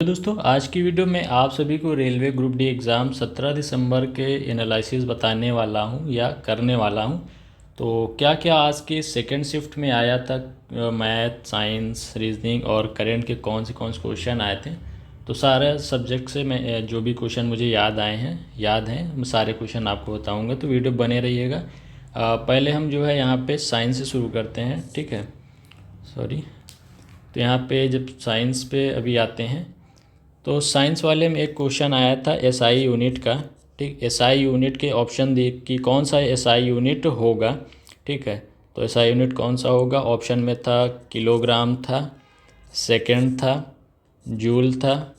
तो दोस्तों आज की वीडियो में आप सभी को रेलवे ग्रुप डी एग्ज़ाम 17 दिसंबर के एनालिसिस बताने वाला हूं या करने वाला हूं। तो क्या क्या आज के सेकंड शिफ्ट में आया था, मैथ, साइंस, रीजनिंग और करंट के कौन से क्वेश्चन आए थे। तो सारे सब्जेक्ट से मैं जो भी क्वेश्चन मुझे याद हैं मैं सारे क्वेश्चन आपको बताऊँगा, तो वीडियो बने रहिएगा। पहले हम जो है यहाँ पर साइंस से शुरू करते हैं, ठीक है। सॉरी। तो यहाँ पे जब साइंस पे अभी आते हैं तो साइंस वाले में एक क्वेश्चन आया था एसआई यूनिट का। ठीक, एसआई यूनिट के ऑप्शन दे कि कौन सा एसआई यूनिट होगा। ठीक है, तो एसआई यूनिट कौन सा होगा। ऑप्शन में था किलोग्राम था, सेकंड था, जूल था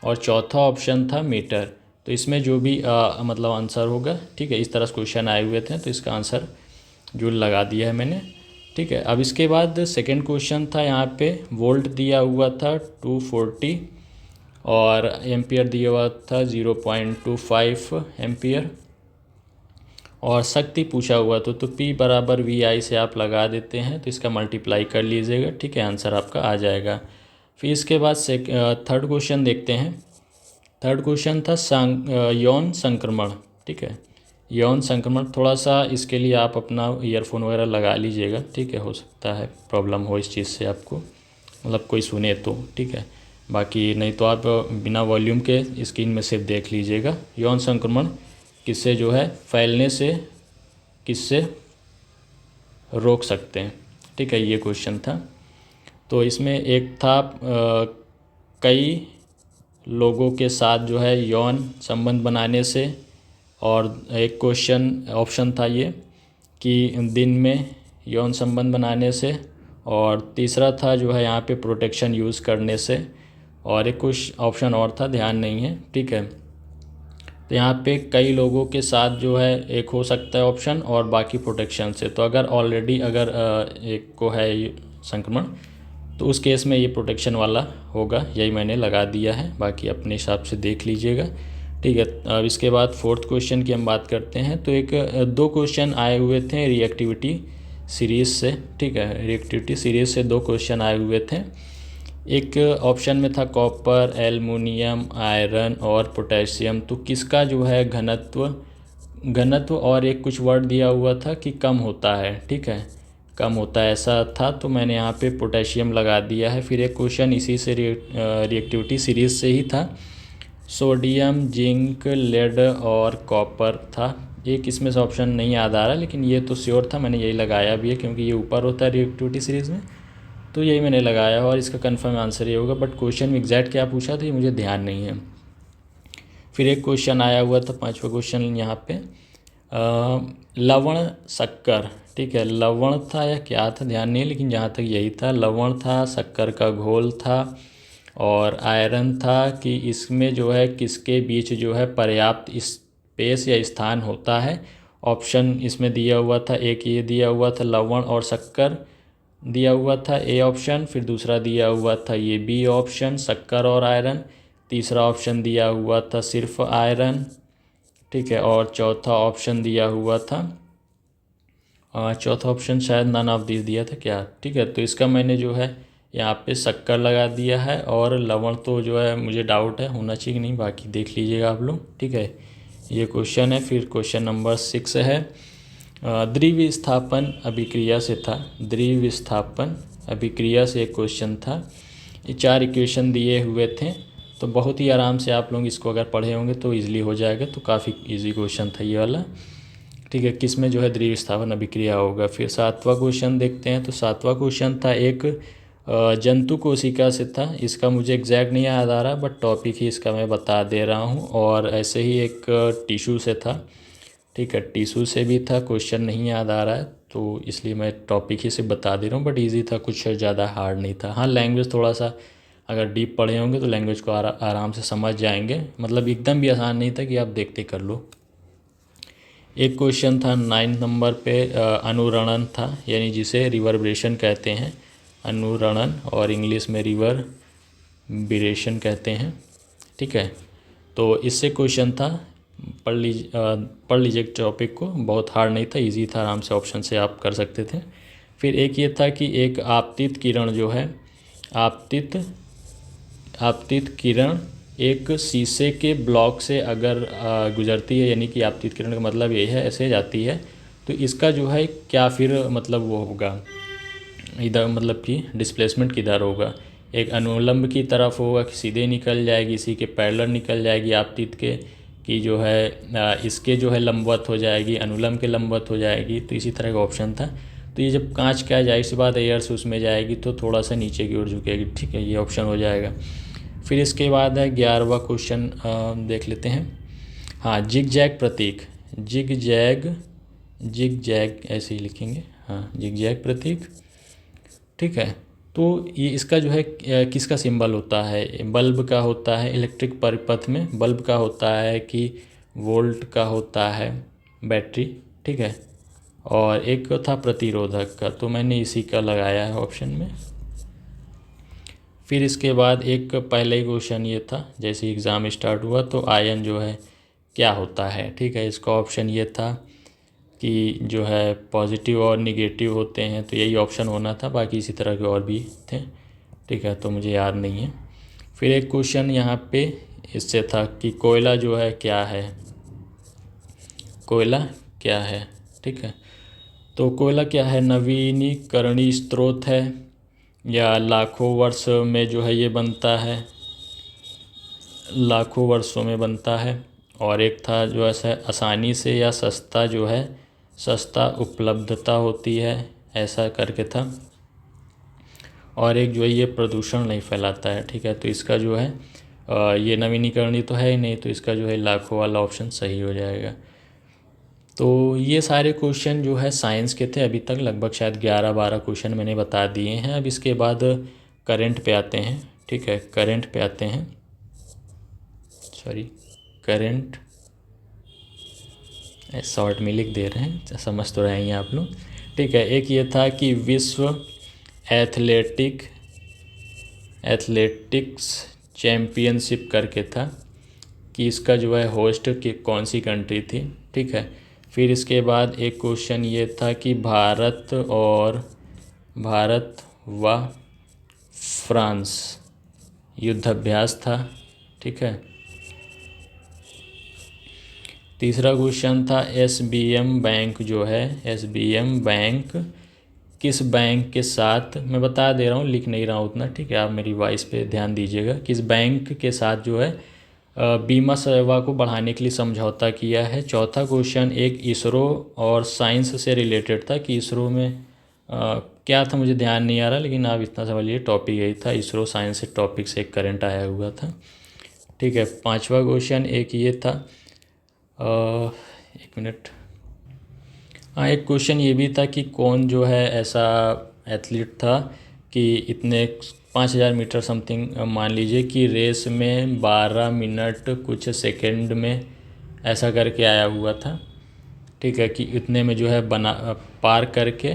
और चौथा ऑप्शन था मीटर। तो इसमें जो भी मतलब आंसर होगा, ठीक है, इस तरह से क्वेश्चन आए हुए थे तो इसका आंसर जूल लगा दिया है मैंने। ठीक है, अब इसके बाद सेकंड क्वेश्चन था, यहाँ पे वोल्ट दिया हुआ था 240 और एम्पियर दिया हुआ था 0.25 एम्पियर और शक्ति पूछा हुआ तो P बराबर VI से आप लगा देते हैं तो इसका मल्टीप्लाई कर लीजिएगा। ठीक है, आंसर आपका आ जाएगा। फिर इसके बाद थर्ड क्वेश्चन देखते हैं। थर्ड क्वेश्चन था यौन संक्रमण। ठीक है, यौन संक्रमण, थोड़ा सा इसके लिए आप अपना ईयरफोन वगैरह लगा लीजिएगा। ठीक है, हो सकता है प्रॉब्लम हो इस चीज़ से आपको, मतलब कोई सुने तो। ठीक है, बाकी नहीं तो आप बिना वॉल्यूम के स्क्रीन में सिर्फ देख लीजिएगा। यौन संक्रमण किससे जो है फैलने से किससे रोक सकते हैं। ठीक है, ये क्वेश्चन था। तो इसमें एक था कई लोगों के साथ जो है यौन संबंध बनाने से, और एक क्वेश्चन ऑप्शन था ये कि दिन में यौन संबंध बनाने से, और तीसरा था जो है यहाँ पे प्रोटेक्शन यूज़ करने से, और एक कुछ ऑप्शन और था, ध्यान नहीं है। ठीक है, तो यहाँ पे कई लोगों के साथ जो है एक हो सकता है ऑप्शन, और बाकी प्रोटेक्शन से। तो अगर ऑलरेडी अगर एक को है संक्रमण तो उस केस में ये प्रोटेक्शन वाला होगा, यही मैंने लगा दिया है, बाकी अपने हिसाब से देख लीजिएगा। ठीक है, अब इसके बाद फोर्थ क्वेश्चन की हम बात करते हैं। तो एक दो क्वेश्चन आए हुए थे रिएक्टिविटी सीरीज़ से। ठीक है, रिएक्टिविटी सीरीज़ से दो क्वेश्चन आए हुए थे। एक ऑप्शन में था कॉपर, एल्युमिनियम, आयरन और पोटेशियम। तो किसका जो है घनत्व और एक कुछ वर्ड दिया हुआ था कि कम होता है। ठीक है, कम होता है ऐसा था, तो मैंने यहाँ पे पोटेशियम लगा दिया है। फिर एक क्वेश्चन इसी से रिएक्टिविटी सीरीज़ से ही था, सोडियम, जिंक, लेड और कॉपर था। एक इसमें से ऑप्शन नहीं याद आ रहा, लेकिन ये तो श्योर था, मैंने यही लगाया भी है क्योंकि ये ऊपर होता है रिएक्टिविटी सीरीज़ में, तो यही मैंने लगाया और इसका कंफर्म आंसर ये होगा। बट क्वेश्चन में एग्जैक्ट क्या पूछा था ये मुझे ध्यान नहीं है। फिर एक क्वेश्चन आया हुआ था, पांचवा क्वेश्चन यहाँ पे, लवण शक्कर। ठीक है, लवण था या क्या था ध्यान नहीं, लेकिन जहाँ तक यही था, लवण था, शक्कर का घोल था और आयरन था कि इसमें जो है किसके बीच जो है पर्याप्त स्पेस या स्थान होता है। ऑप्शन इसमें दिया हुआ था, एक ये दिया हुआ था लवण और शक्कर दिया हुआ था, ए ऑप्शन। फिर दूसरा दिया हुआ था ये बी ऑप्शन, शक्कर और आयरन। तीसरा ऑप्शन दिया हुआ था सिर्फ आयरन। ठीक है, और चौथा ऑप्शन दिया हुआ था, चौथा ऑप्शन शायद नन ऑफ दिस दिया था क्या। ठीक है, तो इसका मैंने जो है यहाँ पे शक्कर लगा दिया है, और लवण तो जो है मुझे डाउट है होना चाहिए कि नहीं, बाकी देख लीजिएगा आप लोग। ठीक है, ये क्वेश्चन है। फिर क्वेश्चन नंबर 6 है, द्विविस्थापन अभिक्रिया से था। द्विविस्थापन अभिक्रिया से एक क्वेश्चन था। ये 4 इक्वेशन दिए हुए थे, तो बहुत ही आराम से आप लोग इसको अगर पढ़े होंगे तो इजीली हो जाएगा। तो काफ़ी इजी क्वेश्चन था ये वाला। ठीक है, किस में जो है द्विविस्थापन अभिक्रिया होगा। फिर 7वां क्वेश्चन देखते हैं। तो 7वां क्वेश्चन था एक जंतु कोशिका से था। इसका मुझे एग्जैक्ट नहीं याद आ रहा, बट टॉपिक ही इसका मैं बता दे रहा हूँ। और ऐसे ही एक टिश्यू से था। ठीक है, टिश्यू से भी था, क्वेश्चन नहीं याद आ रहा है तो इसलिए मैं टॉपिक ही से बता दे रहा हूँ, बट इजी था, कुछ ज़्यादा हार्ड नहीं था। हाँ, लैंग्वेज थोड़ा सा अगर डीप पढ़े होंगे तो लैंग्वेज को आराम से समझ जाएंगे, मतलब एकदम भी आसान नहीं था कि आप देखते कर लो। एक क्वेश्चन था 9 नंबर पे, अनुरणन था, यानी जिसे रिवर्बरेशन कहते हैं, अनुरणन, और इंग्लिश में रिवर्बरेशन कहते हैं। ठीक है, तो इससे क्वेश्चन था, पढ़ लीजिए टॉपिक को, बहुत हार्ड नहीं था, इजी था, आराम से ऑप्शन से आप कर सकते थे। फिर एक ये था कि एक आपतित किरण जो है, आपतित आपतित किरण एक शीशे के ब्लॉक से अगर गुजरती है, यानी कि आपतित किरण का मतलब ये है ऐसे जाती है, तो इसका जो है क्या फिर मतलब वो होगा, इधर मतलब कि डिस्प्लेसमेंट किधर होगा। एक अनुलंब की तरफ होगा कि सीधे निकल जाएगी, इसी के पैरेलल निकल जाएगी आपतित के, कि जो है इसके जो है लंबवत हो जाएगी, अनुलंब के लंबवत हो जाएगी। तो इसी तरह का ऑप्शन था। तो ये जब कांच का जाहिर सी बात एयर से उसमें जाएगी तो थोड़ा सा नीचे की ओर झुकेगी। ठीक है, ये ऑप्शन हो जाएगा। फिर इसके बाद है 11वां क्वेश्चन, देख लेते हैं। हाँ, जिग जैग प्रतीक, जिग जैग, जिग जैग ऐसे ही लिखेंगे, हाँ जिग जैग प्रतीक। ठीक है, तो ये इसका जो है किसका सिंबल होता है, बल्ब का होता है, इलेक्ट्रिक परिपथ में बल्ब का होता है कि वोल्ट का होता है, बैटरी। ठीक है, और एक था प्रतिरोधक का, तो मैंने इसी का लगाया है ऑप्शन में। फिर इसके बाद एक पहले ही क्वेश्चन ये था, जैसे एग्ज़ाम स्टार्ट हुआ तो आयन जो है क्या होता है। ठीक है, इसका ऑप्शन ये था कि जो है पॉजिटिव और निगेटिव होते हैं, तो यही ऑप्शन होना था, बाकी इसी तरह के और भी थे। ठीक है, तो मुझे याद नहीं है। फिर एक क्वेश्चन यहाँ पे इससे था कि कोयला जो है क्या है, कोयला क्या है। ठीक है, तो कोयला क्या है, नवीनीकरणीय स्रोत है, या लाखों वर्ष में जो है ये बनता है, लाखों वर्षों में बनता है। और एक था जो ऐसा आसानी से या सस्ता जो है, सस्ता उपलब्धता होती है, ऐसा करके था। और एक जो है ये प्रदूषण नहीं फैलाता है। ठीक है, तो इसका जो है ये नवीनीकरणीय तो है ही नहीं, तो इसका जो है लाखों वाला ऑप्शन सही हो जाएगा। तो ये सारे क्वेश्चन जो है साइंस के थे अभी तक, लगभग शायद 11-12 क्वेश्चन मैंने बता दिए हैं। अब इसके बाद करंट पे आते हैं। ठीक है, करंट पे आते हैं, सॉरी करंट शॉर्ट में लिख दे रहे हैं, समझ तो रहे हैं आप लोग। ठीक है, एक ये था कि विश्व एथलेटिक्स चैम्पियनशिप करके था, कि इसका जो है होस्ट की कौन सी कंट्री थी। ठीक है, फिर इसके बाद एक क्वेश्चन ये था कि भारत व फ्रांस युद्धाभ्यास था। ठीक है, तीसरा क्वेश्चन था एसबीएम बैंक जो है, एसबीएम बैंक किस बैंक के साथ, मैं बता दे रहा हूँ, लिख नहीं रहा हूँ उतना। ठीक है, आप मेरी वॉइस पे ध्यान दीजिएगा। किस बैंक के साथ जो है बीमा सेवा को बढ़ाने के लिए समझौता किया है। चौथा क्वेश्चन एक इसरो और साइंस से रिलेटेड था, कि इसरो में क्या था मुझे ध्यान नहीं आ रहा, लेकिन आप इतना समझिए टॉपिक यही था, इसरो साइंस से टॉपिक से एक करंट आया हुआ था। ठीक है, पांचवा क्वेश्चन एक ये था, एक मिनट, हाँ एक क्वेश्चन ये भी था कि कौन जो है ऐसा एथलीट था कि इतने 5000 मीटर समथिंग मान लीजिए कि रेस में 12 मिनट कुछ सेकंड में ऐसा करके आया हुआ था। ठीक है, कि इतने में जो है बना पार करके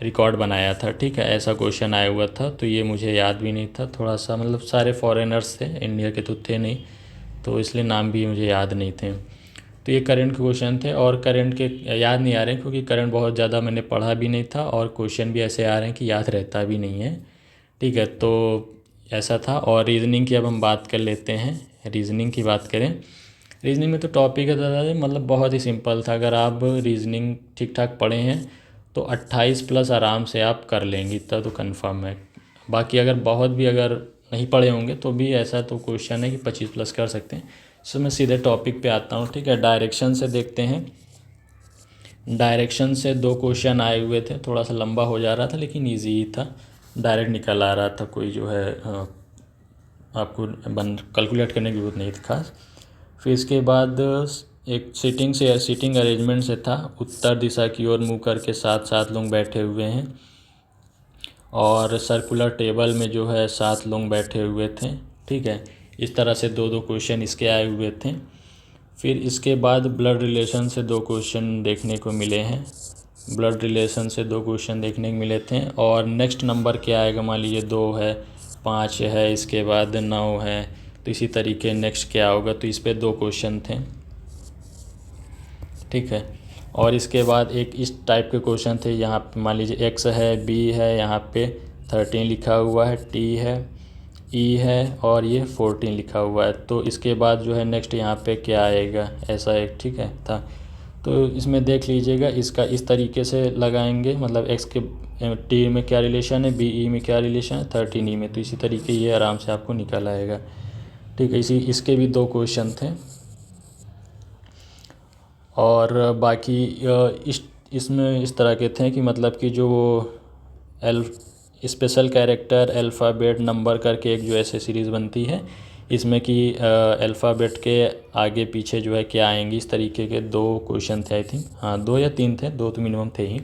रिकॉर्ड बनाया था। ठीक है, ऐसा क्वेश्चन आया हुआ था, तो ये मुझे याद भी नहीं था, थोड़ा सा मतलब सारे फॉरेनर्स थे, इंडिया के तो थे नहीं, तो इसलिए नाम भी मुझे याद नहीं थे। तो ये करंट के क्वेश्चन थे, और करंट के याद नहीं आ रहे हैं क्योंकि करंट बहुत ज़्यादा मैंने पढ़ा भी नहीं था, और क्वेश्चन भी ऐसे आ रहे हैं कि याद रहता भी नहीं है। ठीक है, तो ऐसा था। और रीजनिंग की अब हम बात कर लेते हैं। रीजनिंग की बात करें, रीजनिंग में तो टॉपिक है ज़्यादा, मतलब बहुत ही सिंपल था। अगर आप रीजनिंग ठीक ठाक पढ़े हैं तो 28 प्लस आराम से आप कर लेंगे, इतना तो कंफर्म है। बाकी अगर बहुत भी अगर नहीं पढ़े होंगे तो भी ऐसा तो क्वेश्चन है कि 25 प्लस कर सकते हैं। सो मैं सीधे टॉपिक पे आता हूँ। ठीक है, डायरेक्शन से देखते हैं। डायरेक्शन से दो क्वेश्चन आए हुए थे, थोड़ा सा लंबा हो जा रहा था लेकिन ईजी ही था, डायरेक्ट निकल आ रहा था, कोई जो है आपको कैलकुलेट करने की जरूरत नहीं थी खास। फिर इसके बाद एक सीटिंग अरेंजमेंट से था, उत्तर दिशा की ओर मुँह करके 7 लोग बैठे हुए हैं, और सर्कुलर टेबल में जो है 7 लोग बैठे हुए थे। ठीक है, इस तरह से दो क्वेश्चन इसके आए हुए थे। फिर इसके बाद ब्लड रिलेशन से दो क्वेश्चन देखने को मिले हैं, ब्लड रिलेशन से दो क्वेश्चन देखने को मिले थे। और नेक्स्ट नंबर क्या आएगा, मान लीजिए 2 है, 5 है, इसके बाद 9 है, तो इसी तरीके नेक्स्ट क्या होगा, तो इस पे 2 क्वेश्चन थे। ठीक है, और इसके बाद एक इस टाइप के क्वेश्चन थे, यहाँ पे मान लीजिए x है, b है, यहाँ पे 13 लिखा हुआ है, t है, ई है और ये 14 लिखा हुआ है। तो इसके बाद जो है नेक्स्ट यहाँ पे क्या आएगा, ऐसा एक, ठीक है था। तो इसमें देख लीजिएगा, इसका इस तरीके से लगाएंगे, मतलब एक्स के टी में क्या रिलेशन है, बी ई में क्या रिलेशन है, 13 ई में, तो इसी तरीके ये आराम से आपको निकल आएगा। ठीक है, इसके भी 2 क्वेश्चन थे। और बाकी इसमें इस तरह के थे कि मतलब कि जो L special character alphabet number करके एक जो ऐसे सीरीज़ बनती है, इसमें कि अल्फ़ाबेट के आगे पीछे जो है क्या आएंगी, इस तरीके के 2 क्वेश्चन थे आई थिंक, हाँ 2 या 3 थे, 2 तो मिनिमम थे ही।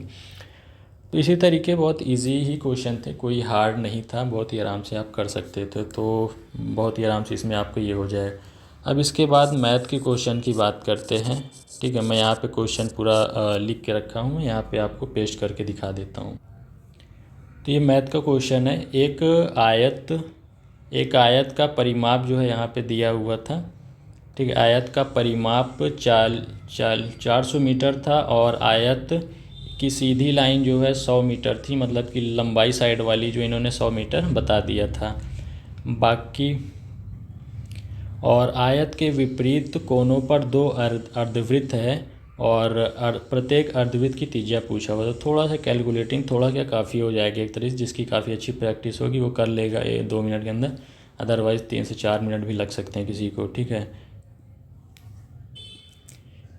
तो इसी तरीके बहुत इजी ही क्वेश्चन थे, कोई हार्ड नहीं था, बहुत ही आराम से आप कर सकते थे। तो बहुत ही आराम से इसमें आपको ये हो जाएगा। अब इसके बाद मैथ के क्वेश्चन की बात करते हैं। ठीक है, मैं यहाँ पे क्वेश्चन पूरा लिख के रखा हूँ, यहाँ पे आपको पेस्ट करके दिखा देता हूँ। तो ये मैथ का क्वेश्चन है। एक आयत का परिमाप जो है यहाँ पे दिया हुआ था। ठीक है, आयत का परिमाप 400 मीटर था और आयत की सीधी लाइन जो है 100 मीटर थी, मतलब कि लंबाई साइड वाली जो इन्होंने 100 मीटर बता दिया था। बाकी और आयत के विपरीत कोनों पर 2 अर्धवृत्त है और प्रत्येक अर्धवृत्त की त्रिज्या पूछा हुआ। तो थोड़ा सा कैलकुलेटिंग, थोड़ा क्या काफ़ी हो जाएगा एक तरह से, जिसकी काफ़ी अच्छी प्रैक्टिस होगी वो कर लेगा 2 मिनट के अंदर, अदरवाइज़ 3 से 4 मिनट भी लग सकते हैं किसी को। ठीक है,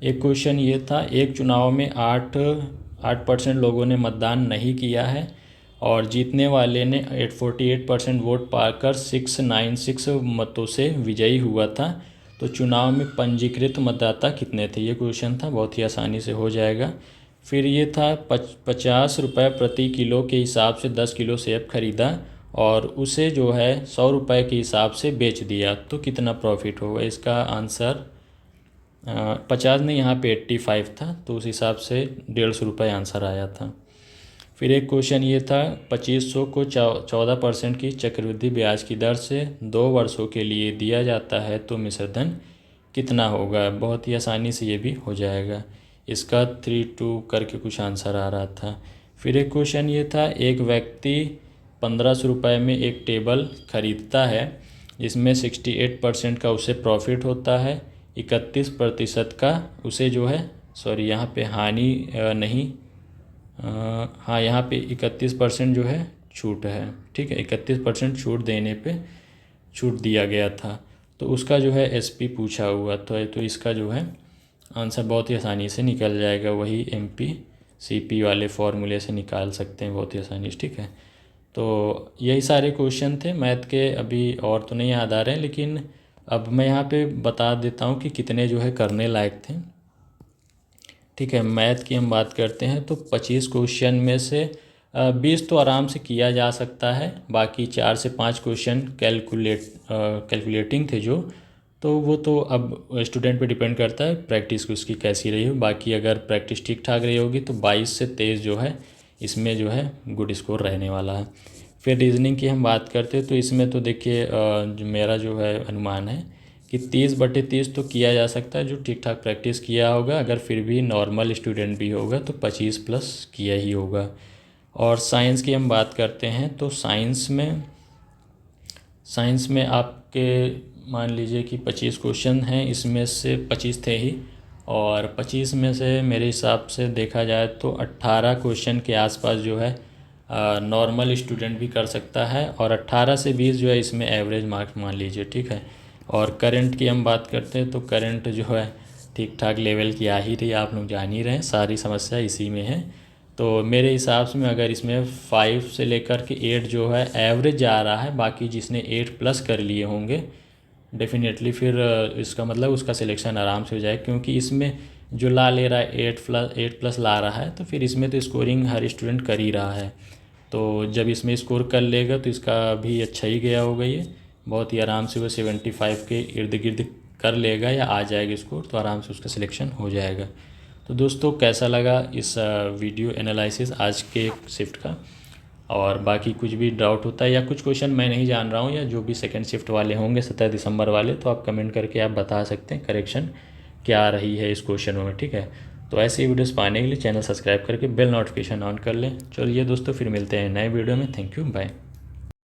एक क्वेश्चन ये था, एक चुनाव में 8% लोगों ने मतदान नहीं किया है और जीतने वाले ने 48% वोट पाकर 696 मतों से विजयी हुआ था। तो चुनाव में पंजीकृत मतदाता कितने थे, ये क्वेश्चन था, बहुत ही आसानी से हो जाएगा। फिर ये था 50 रुपये प्रति किलो के हिसाब से 10 किलो सेब खरीदा और उसे जो है 100 रुपये के हिसाब से बेच दिया, तो कितना प्रॉफिट होगा। इसका आंसर 50 नहीं, यहाँ पे 85 था, तो उस हिसाब से 150 रुपये आंसर आया था। फिर एक क्वेश्चन ये था, 2500 को 14% की चक्रवृद्धि ब्याज की दर से 2 वर्षों के लिए दिया जाता है तो मिश्रधन कितना होगा। बहुत ही आसानी से ये भी हो जाएगा। इसका 3-2 करके कुछ आंसर आ रहा था। फिर एक क्वेश्चन ये था, एक व्यक्ति 1500 रुपये में एक टेबल खरीदता है जिसमें 68% का उसे प्रॉफिट होता है, 31% का उसे जो है, सॉरी यहाँ पे हानि नहीं, हाँ यहाँ पे 31% जो है छूट है। ठीक है, 31% छूट देने पे छूट दिया गया था, तो उसका जो है एसपी पूछा हुआ तो इसका जो है आंसर बहुत ही आसानी से निकल जाएगा, वही एमपी सीपी वाले फॉर्मूले से निकाल सकते हैं बहुत ही आसानी से। ठीक है, तो यही सारे क्वेश्चन थे मैथ के, अभी और तो नहीं याद आ रहे हैं, लेकिन अब मैं यहाँ पे बता देता हूँ कि कितने जो है करने लायक थे। ठीक है, मैथ की हम बात करते हैं तो 25 क्वेश्चन में से 20 तो आराम से किया जा सकता है, बाकी 4 से 5 क्वेश्चन कैलकुलेटिंग थे जो, तो वो तो अब स्टूडेंट पे डिपेंड करता है प्रैक्टिस की उसकी कैसी रही हो। बाकी अगर प्रैक्टिस ठीक ठाक रही होगी तो 22 से 23 जो है इसमें जो है गुड स्कोर रहने वाला है। फिर रीजनिंग की हम बात करते हैं तो इसमें तो देखिए जो मेरा जो है अनुमान है कि 30/30 तो किया जा सकता है, जो ठीक ठाक प्रैक्टिस किया होगा। अगर फिर भी नॉर्मल स्टूडेंट भी होगा तो 25+ किया ही होगा। और साइंस की हम बात करते हैं तो साइंस में आपके मान लीजिए कि 25 क्वेश्चन हैं, इसमें से 25 थे ही, और 25 में से मेरे हिसाब से देखा जाए तो 18 क्वेश्चन के आसपास जो है नॉर्मल स्टूडेंट भी कर सकता है, और 18 से 20 जो है इसमें एवरेज मार्क्स मान लीजिए। ठीक है, और करंट की हम बात करते हैं तो करंट जो है ठीक ठाक लेवल की आ ही रही, आप लोग जान ही रहे हैं, सारी समस्या इसी में है। तो मेरे हिसाब से में अगर इसमें 5 से लेकर के 8 जो है एवरेज जा रहा है, बाकी जिसने 8+ कर लिए होंगे डेफिनेटली फिर इसका मतलब उसका सिलेक्शन आराम से हो जाए, क्योंकि इसमें जो ला ले रहा है 8+ ला रहा है, तो फिर इसमें तो स्कोरिंग हर स्टूडेंट कर ही रहा है। तो जब इसमें स्कोर कर लेगा तो इसका भी अच्छा ही गया होगा, ये बहुत ही आराम से वो 75 के इर्द गिर्द कर लेगा या आ जाएगा स्कोर, तो आराम से उसका सिलेक्शन हो जाएगा। तो दोस्तों कैसा लगा इस वीडियो एनालिसिस आज के शिफ्ट का, और बाकी कुछ भी डाउट होता है या कुछ क्वेश्चन मैं नहीं जान रहा हूँ या जो भी सेकंड शिफ्ट वाले होंगे 17 दिसंबर वाले, तो आप कमेंट करके आप बता सकते हैं करेक्शन क्या रही है इस क्वेश्चनों में। ठीक है, तो ऐसे ही वीडियोस पाने के लिए चैनल सब्सक्राइब करके बेल नोटिफिकेशन ऑन कर लें। चलिए दोस्तों, फिर मिलते हैं नए वीडियो में। Thank you, bye.